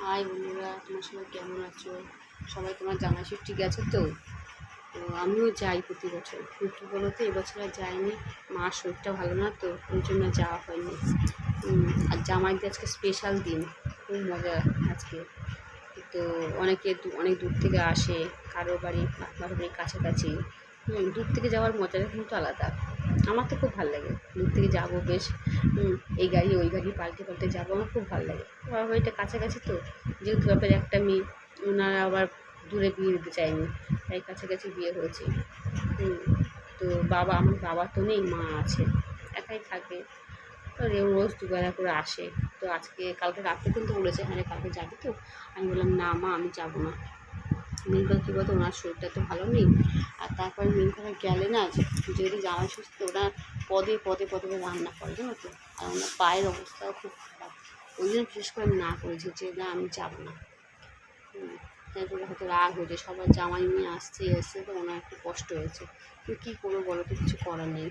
High বন্ধুরা, তোমার সবাই কেমন আছো? সবাই তোমার জামাই ষষ্ঠী গেছে তো? তো আমিও যাই প্রতি বছর, কিন্তু বলো তো এবছর আর যাইনি। মার শরীরটা ভালো না তো, ওই জন্য যাওয়া হয়নি। আর জামাইদের আজকে স্পেশাল দিন, খুব মজা আজকে। তো অনেক দূর থেকে আসে, কারো বাড়ি কারো বাড়ির কাছাকাছি। দূর থেকে যাওয়ার মজাটা কিন্তু আলাদা। আমার তো খুব ভালো লাগে দূর থেকে যাবো, বেশ এই গাড়ি ওই গাড়ি পাল্টে পাল্টে যাবো, আমার খুব ভালো লাগে। আমার বাড়িটা কাছাকাছি তো, যেহেতু ব্যাপারে একটা মেয়ে, ওনারা আবার দূরে বিয়ে দিতে চায়নি, তাই কাছাকাছি বিয়ে হয়েছে। তো আমার বাবা তো নেই, মা আছে, একাই থাকে। রোজ দুবেলা করে আসে। তো কালকে রাতে কিন্তু বলেছে, হ্যাঁ কালকে যাবি তো? আমি বললাম না মা, আমি যাবো না। মেন কথা কী বলতো, ওনার শরীরটা তো ভালো নেই। আর তারপরে মেন কথা গেলে না, যদি জামাই সুস্থ, ওরা পদে পদে পদে রান্না করে, জানো তো। আর ওনার পায়ের অবস্থাও খুব খারাপ, ওই জন্য বিশেষ করে আমি না করেছি যে না আমি যাবো না। তারপরে হয়তো রাগ হয়েছে, সবার জামাই নিয়ে এসছে তো ওনার একটু কষ্ট হয়েছে। তো কী করবো বলো তো, কিছু করার নেই।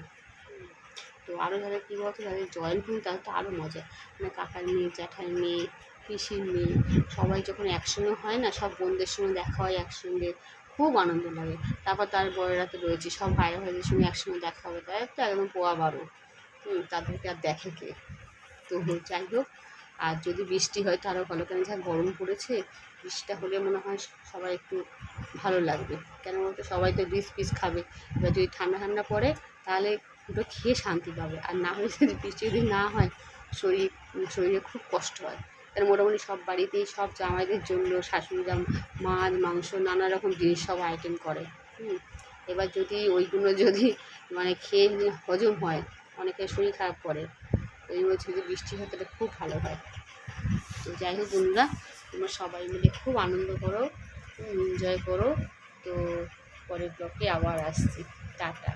তো আরও যারা কী বলতো, যাদের জয়েন্ট ফ্যামিলি তাদের তো আরও মজা। মানে কাকার মেয়ে, জ্যাঠার মেয়ে, পিসির মেয়ে, সবাই যখন একসঙ্গে হয় না, সব বোনদের সঙ্গে দেখা হয় একসঙ্গে, খুব আনন্দ লাগে। তারপর তার বড়েরা তো রয়েছে, সব ভাই ভাইদের সঙ্গে একসঙ্গে দেখা হবে, তাই তো একদম পোয়া বারো। তাদেরকে আর দেখে কে? তো যাই হোক, আর যদি বৃষ্টি হয় তো আরও ভালো, কেন যা গরম পড়েছে, বৃষ্টিটা হলে মনে হয় সবাই একটু ভালো লাগবে। কেন বলতো, সবাই তো পিস খাবে। এবার যদি ঠান্ডা ঠান্ডা পড়ে, তাহলে দুটো খেয়ে শান্তি পাবে। আর না হলে যদি বৃষ্টি যদি না হয়, শরীরে খুব কষ্ট হয়। তার মোটামুটি সব বাড়িতেই সব জামাইদের জন্য শাশুড়িরা মাছ মাংস নানা রকম জিনিস সব আইটেম করে। এবার যদি ওইগুলো যদি মানে খেয়ে হজম হয়, অনেকের শরীর খারাপ করে। ওই যদি বৃষ্টি হয় তাহলে খুব ভালো হয়। তো যাই হোক বন্ধুরা, তোমরা সবাই মিলে খুব আনন্দ করো, এনজয় করো। তো পরের ব্লগে আবার আসছি। টাটা।